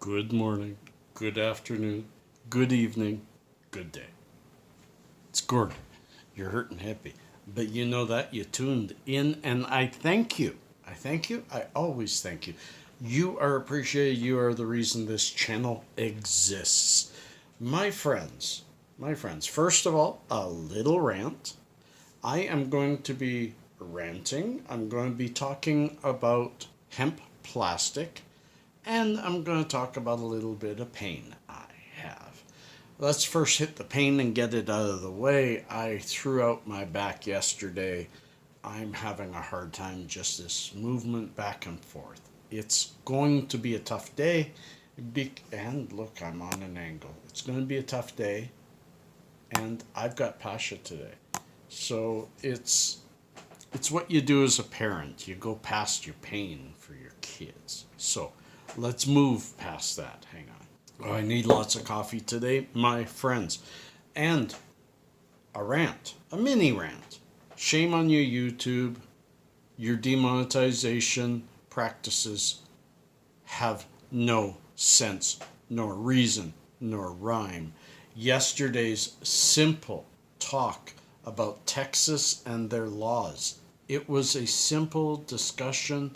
Good morning, good afternoon, good evening, good day. It's Gordon. You're hurt and happy. But you know that you tuned in, and I thank you. I thank you. I always thank you. You are appreciated. You are the reason this channel exists. My friends, first of all, a little rant. I am going to be ranting. I'm going to be talking about hemp plastic, and I'm going to talk about a little bit of pain I have. Let's first hit the pain and get it out of the way. I threw out my back yesterday. I'm having a hard time just this movement back and forth. It's going to be a tough day. And look, I'm on an angle. It's going to be a tough day. And I've got Pasha today. So it's what you do as a parent. You go past your pain for your kids. So let's move past that. Hang on. Oh, I need lots of coffee today, my friends. And a rant, a mini rant. Shame on you, YouTube. Your demonetization practices have no sense, nor reason, nor rhyme. Yesterday's simple talk about Texas and their laws. It was a simple discussion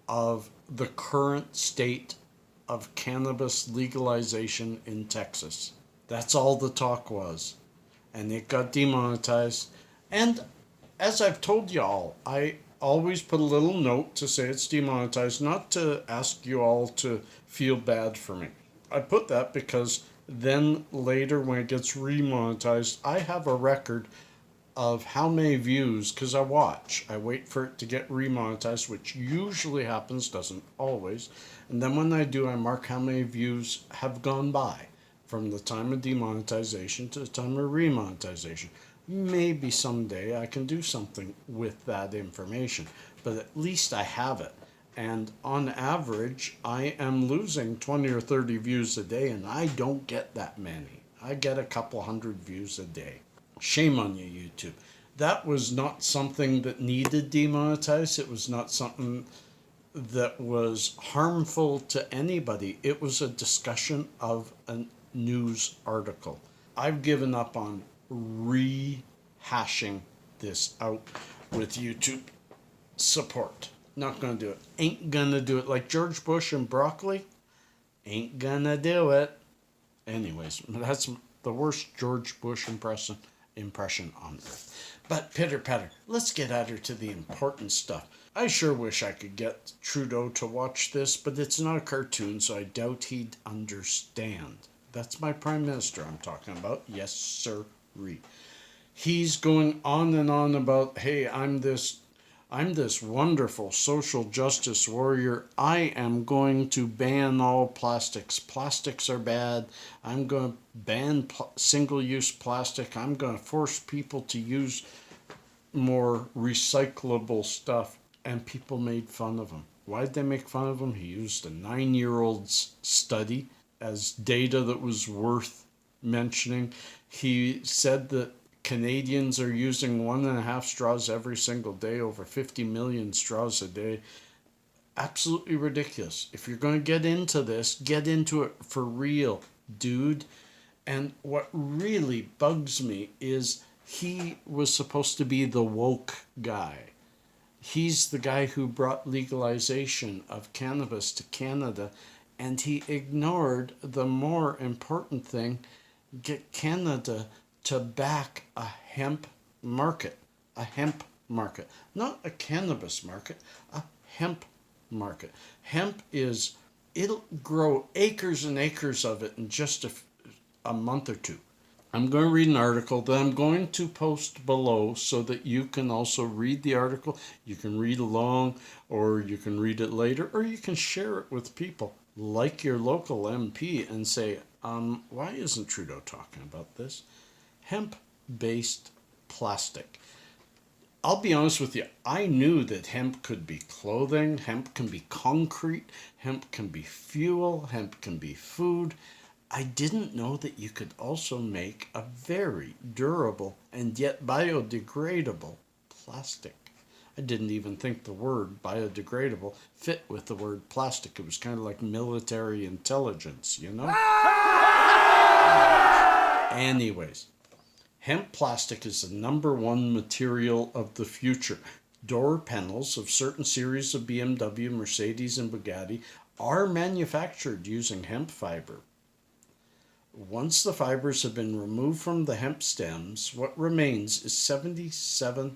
of the current state of cannabis legalization in Texas. That's all the talk was. And it got demonetized. And as I've told y'all, I always put a little note to say it's demonetized, not to ask you all to feel bad for me. I put that because then later when it gets remonetized, I have a record of how many views, because I wait for it to get remonetized, which usually happens, doesn't always, and then when I do, I mark how many views have gone by from the time of demonetization to the time of remonetization. Maybe someday I can do something with that information, but at least I have it. And on average, I am losing 20 or 30 views a day, and I don't get that many. I get a couple hundred views a day. Shame on you, YouTube. That was not something that needed demonetized. It was not something that was harmful to anybody. It was a discussion of a news article. I've given up on rehashing this out with YouTube support. Not gonna do it. Ain't gonna do it. Like George Bush and broccoli. Ain't gonna do it. Anyways, that's the worst George Bush impression on earth. But pitter patter, let's get at her to the important stuff. I sure wish I could get Trudeau to watch this, but it's not a cartoon, so I doubt he'd understand. That's my prime minister I'm talking about. Yes, sir-ree. He's going on and on about, hey, I'm this wonderful social justice warrior. I am going to ban all plastics. Plastics are bad. I'm going to ban single-use plastic. I'm going to force people to use more recyclable stuff. And people made fun of him. Why did they make fun of him? He used a 9-year-old's study as data that was worth mentioning. He said that Canadians are using 1.5 straws every single day, over 50 million straws a day. Absolutely ridiculous. If you're going to get into this, get into it for real, dude. And what really bugs me is he was supposed to be the woke guy. He's the guy who brought legalization of cannabis to Canada, and he ignored the more important thing, get Canada to back a hemp market. A hemp market. Not a cannabis market, a hemp market. Hemp it'll grow acres and acres of it in just a month or two. I'm going to read an article that I'm going to post below so that you can also read the article. You can read along, or you can read it later, or you can share it with people like your local MP and say, why isn't Trudeau talking about this? Hemp-based plastic. I'll be honest with you, I knew that hemp could be clothing, hemp can be concrete, hemp can be fuel, hemp can be food. I didn't know that you could also make a very durable and yet biodegradable plastic. I didn't even think the word biodegradable fit with the word plastic. It was kind of like military intelligence, you know? Anyways, hemp plastic is the number one material of the future. Door panels of certain series of BMW, Mercedes, and Bugatti are manufactured using hemp fiber. Once the fibers have been removed from the hemp stems, what remains is 77%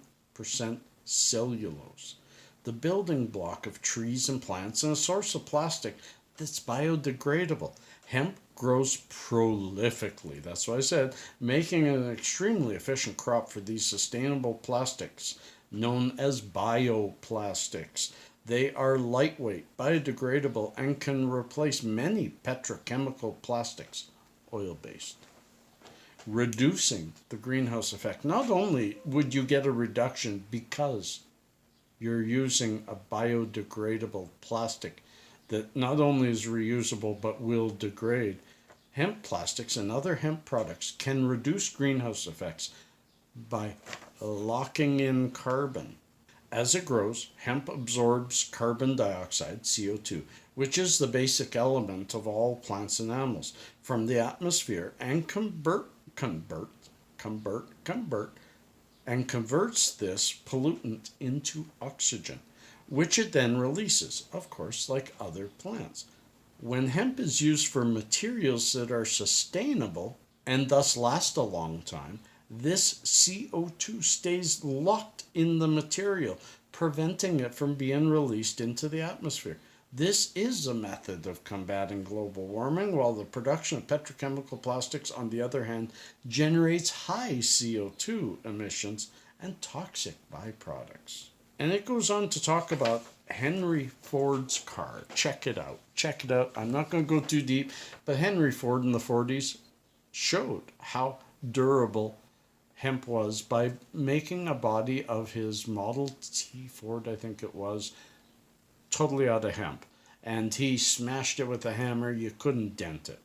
cellulose, the building block of trees and plants, and a source of plastic that's biodegradable. Hemp grows prolifically, that's what I said, making it an extremely efficient crop for these sustainable plastics known as bioplastics. They are lightweight, biodegradable, and can replace many petrochemical plastics, oil-based, reducing the greenhouse effect. Not only would you get a reduction because you're using a biodegradable plastic that not only is reusable but will degrade, hemp plastics and other hemp products can reduce greenhouse effects by locking in carbon. As it grows, hemp absorbs carbon dioxide, CO2, which is the basic element of all plants and animals, from the atmosphere and converts this pollutant into oxygen, which it then releases, of course, like other plants. When hemp is used for materials that are sustainable and thus last a long time, this CO2 stays locked in the material, preventing it from being released into the atmosphere. This is a method of combating global warming, while the production of petrochemical plastics, on the other hand, generates high CO2 emissions and toxic byproducts. And it goes on to talk about Henry Ford's car. Check it out. Check it out. I'm not going to go too deep, but Henry Ford in the 40s showed how durable hemp was by making a body of his Model T Ford, I think it was, totally out of hemp. And he smashed it with a hammer. You couldn't dent it.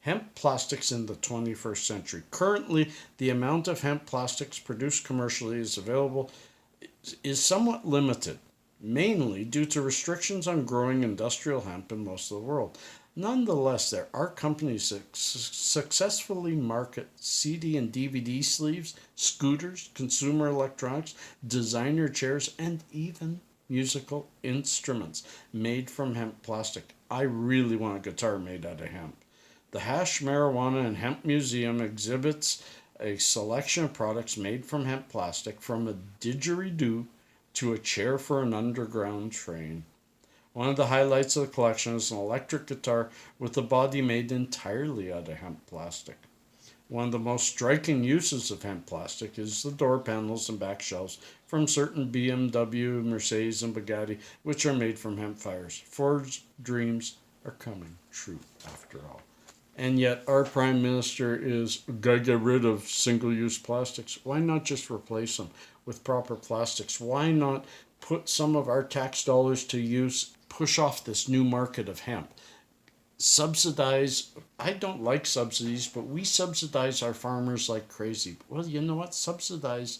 Hemp plastics in the 21st century. Currently, the amount of hemp plastics produced commercially is somewhat limited, mainly due to restrictions on growing industrial hemp in most of the world. Nonetheless, there are companies that successfully market CD and DVD sleeves, scooters, consumer electronics, designer chairs, and even musical instruments made from hemp plastic. I really want a guitar made out of hemp. The Hash Marijuana and Hemp Museum exhibits a selection of products made from hemp plastic, from a didgeridoo to a chair for an underground train. One of the highlights of the collection is an electric guitar with a body made entirely out of hemp plastic. One of the most striking uses of hemp plastic is the door panels and back shelves from certain BMW, Mercedes, and Bugatti, which are made from hemp fibers. Ford's dreams are coming true after all. And yet our Prime Minister is going to get rid of single-use plastics. Why not just replace them with proper plastics? Why not put some of our tax dollars to use, push off this new market of hemp? Subsidize, I don't like subsidies, but we subsidize our farmers like crazy. Well, you know what? Subsidize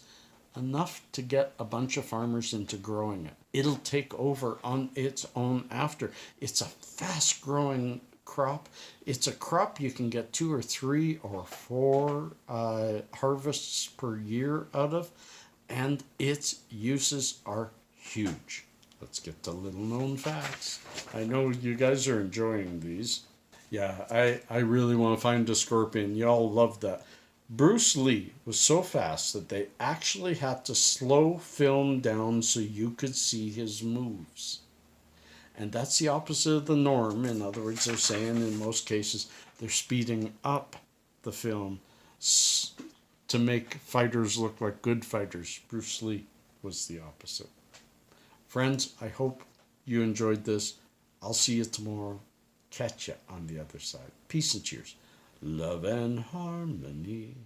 enough to get a bunch of farmers into growing it. It'll take over on its own after. It's a fast-growing crop. It's a crop you can get 2 or 3 or 4 harvests per year out of, and its uses are huge. Let's get to little known facts. I know you guys are enjoying these. Yeah, I really want to find a scorpion. Y'all love that. Bruce Lee was so fast that they actually had to slow film down so you could see his moves. And that's the opposite of the norm. In other words, they're saying in most cases they're speeding up the film to make fighters look like good fighters. Bruce Lee was the opposite. Friends, I hope you enjoyed this. I'll see you tomorrow. Catch you on the other side. Peace and cheers. Love and harmony.